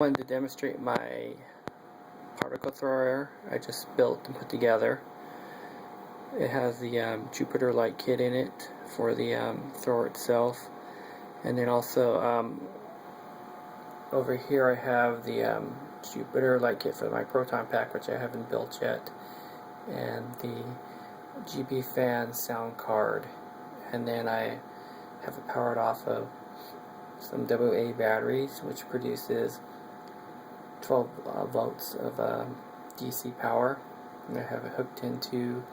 Wanted to demonstrate my particle thrower I just built and put together. It has the Jupiter light kit in it for the thrower itself, and then also over here I have the Jupiter light kit for my Proton pack, which I haven't built yet, and the GBFans sound card, and then I have it powered off of some AA batteries, which produces 12 volts of DC power, and I have it hooked into.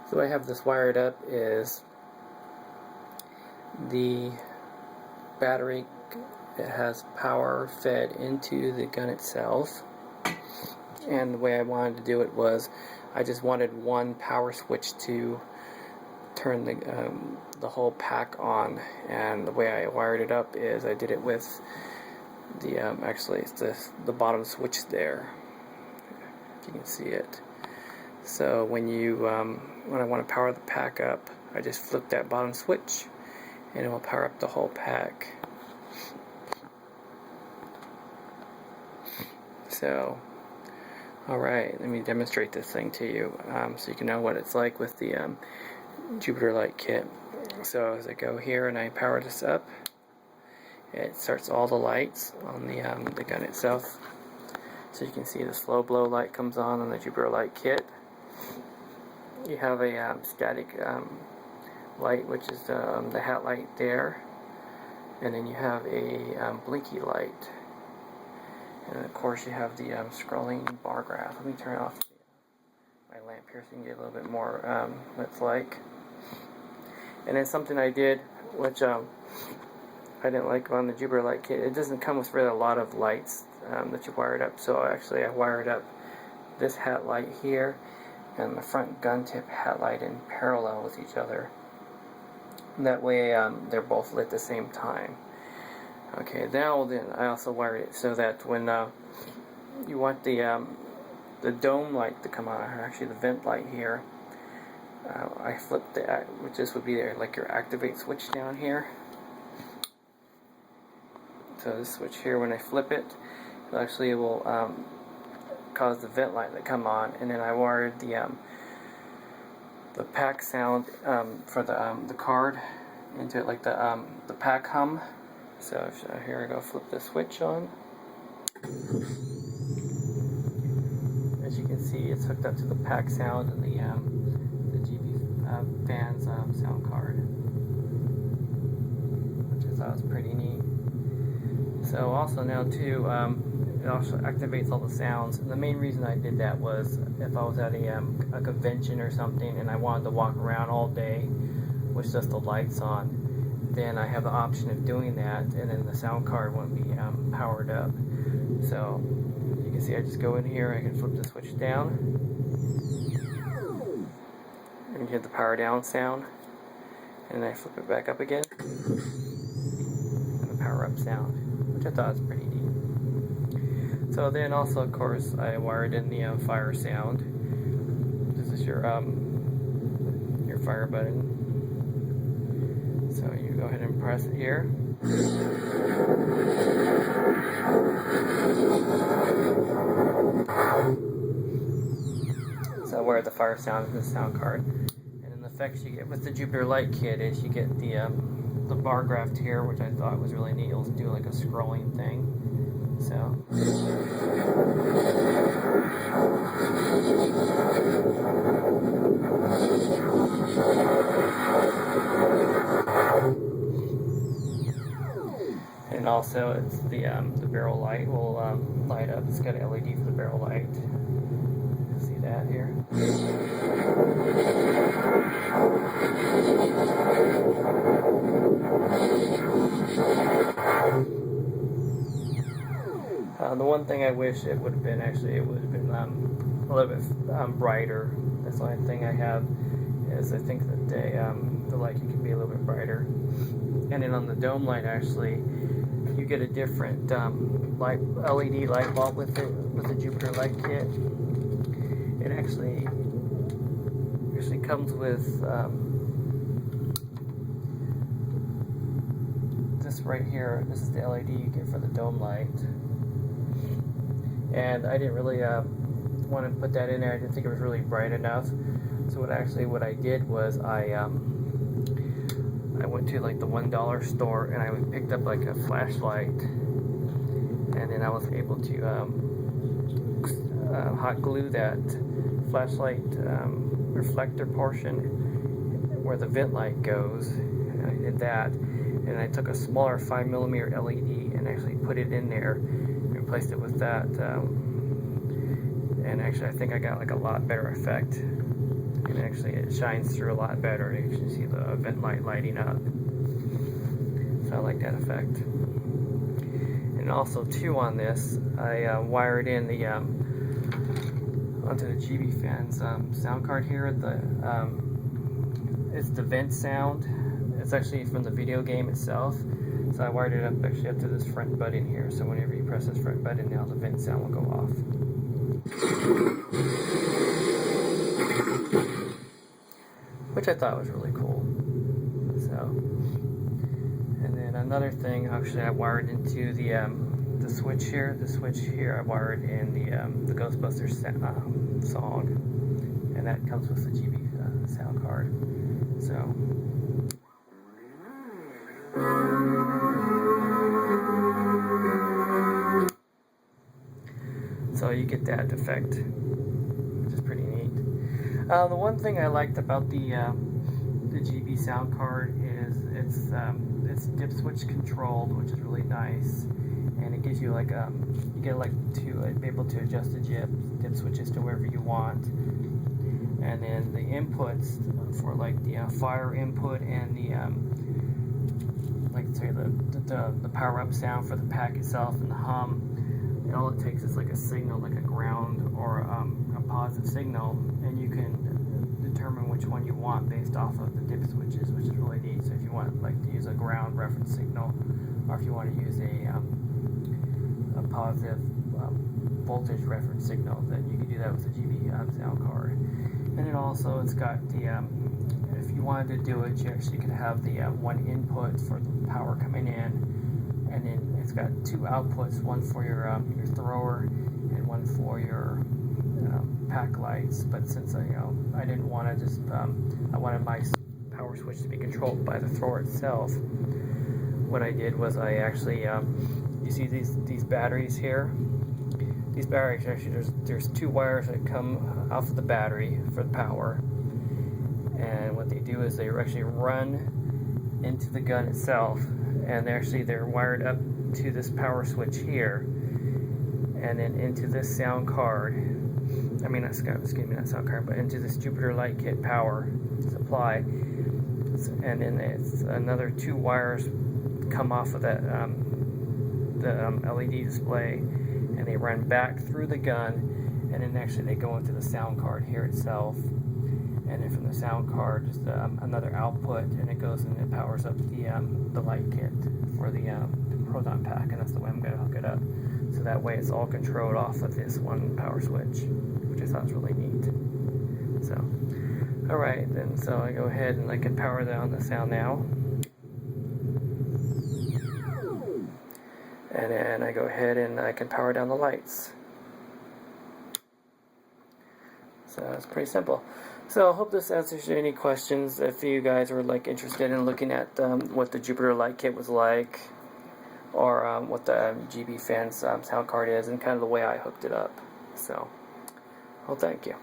The way I have this wired up is the battery, it has power fed into the gun itself, and the way I wanted to do it was I just wanted one power switch to turn the whole pack on, and the way I wired it up is I did it with the actually it's the bottom switch there, if you can see it. So when I want to power the pack up, I just flip that bottom switch and it will power up the whole pack. So alright, let me demonstrate this thing to you so you can know what it's like with the Jupiter light kit. So as I go here and I power this up, it starts all the lights on the gun itself. So you can see the slow blow light comes on the Jupiter light kit. You have a static light, which is the hat light there, and then you have a blinky light, and of course you have the scrolling bar graph. Let me turn off my lamp here so you can get a little bit more what it's like. And then something I did, which I didn't like on the Jupiter light kit, it doesn't come with really a lot of lights that you wired up. So actually I wired up this hat light here and the front gun tip hat light in parallel with each other. And that way they're both lit at the same time. Okay, now then I also wired it so that when you want the dome light to come on, or actually the vent light here, I flip which this would be there, like your activate switch down here. So this switch here, when I flip it, it will cause the vent light to come on, and then I wired the pack sound for the card into it, like the pack hum. So here I go, flip the switch on. As you can see, it's hooked up to the pack sound and the GBFans sound card, which I thought was pretty neat. So also now too, it also activates all the sounds. And the main reason I did that was if I was at a convention or something and I wanted to walk around all day with just the lights on, then I have the option of doing that, and then the sound card won't be powered up. So you can see I just go in here, I can flip the switch down, and you hear the power down sound, and I flip it back up again, and the power up sound, which I thought was pretty neat. So then also, of course, I wired in the fire sound. This is your fire button. So you go ahead and press it here. So I wired the fire sound in the sound card. And then the effects you get with the Jupiter light kit is you get the bar graph here, which I thought was really neat. It'll do like a scrolling thing. So and also it's the barrel light will light up. It's got an LED for the barrel light. See that here? The one thing I wish it would have been, actually, it would have been a little bit brighter. That's the only thing I have, is I think that the light can be a little bit brighter. And then on the dome light, actually, you get a different LED light bulb with it, with the Jupiter light kit. It actually comes with this right here. This is the LED you get for the dome light. and I didn't really want to put that in there. I didn't think it was really bright enough. So what I did was I went to like the $1 store and I picked up like a flashlight, and then I was able to hot glue that flashlight reflector portion where the vent light goes, and I did that, and I took a smaller 5mm LED and actually put it in there and replaced it with that, and actually I think I got like a lot better effect, and actually it shines through a lot better. You can see the vent light lighting up, so I like that effect. And also too, on this I wired in the onto the GBFans sound card here. It's the vent sound. It's actually from the video game itself. So I wired it up actually up to this front button here. So whenever you press this front button, now the vent sound will go off. Which I thought was really cool. So, and then another thing, actually, I wired into the switch here. The switch here I wired in the Ghostbusters song, and that comes with the GB sound card. So you get that effect, which is pretty neat. The one thing I liked about the GB sound card is it's dip switch controlled, which is really nice, and it gives you like you get like to be able to adjust the dip switches to wherever you want, and then the inputs for like the fire input and the like say the power up sound for the pack itself and the hum. And all it takes is like a signal, like a ground or a positive signal, and you can determine which one you want based off of the dip switches, which is really neat. So if you want like to use a ground reference signal, or if you want to use a positive voltage reference signal, then you can do that with the GB sound card. And then also it's got the if you wanted to do it, you actually could have the one input for the power coming in, and then it's got two outputs, one for your thrower and one for your pack lights. But since I didn't want to just I wanted my power switch to be controlled by the thrower itself, what I did was I actually you see these batteries here. These batteries actually there's two wires that come off of the battery for the power, and what they do is they actually run into the gun itself, and they're wired up to this power switch here, and then into this sound card. I mean, not sound card, but into this Jupiter Light Kit power supply. And then it's another two wires come off of that the LED display, and they run back through the gun, and then actually they go into the sound card here itself. And then from the sound card, just another output, and it goes and it powers up the light kit for the Proton pack, and that's the way I'm going to hook it up. So that way it's all controlled off of this one power switch, which I thought was really neat. So, alright, then so I go ahead and I can power down the sound now. And then I go ahead and I can power down the lights. So it's pretty simple. So I hope this answers any questions if you guys are like interested in looking at what the Jupiter Light Kit was like, or what the GBFans sound card is, and kind of the way I hooked it up. So, well, thank you.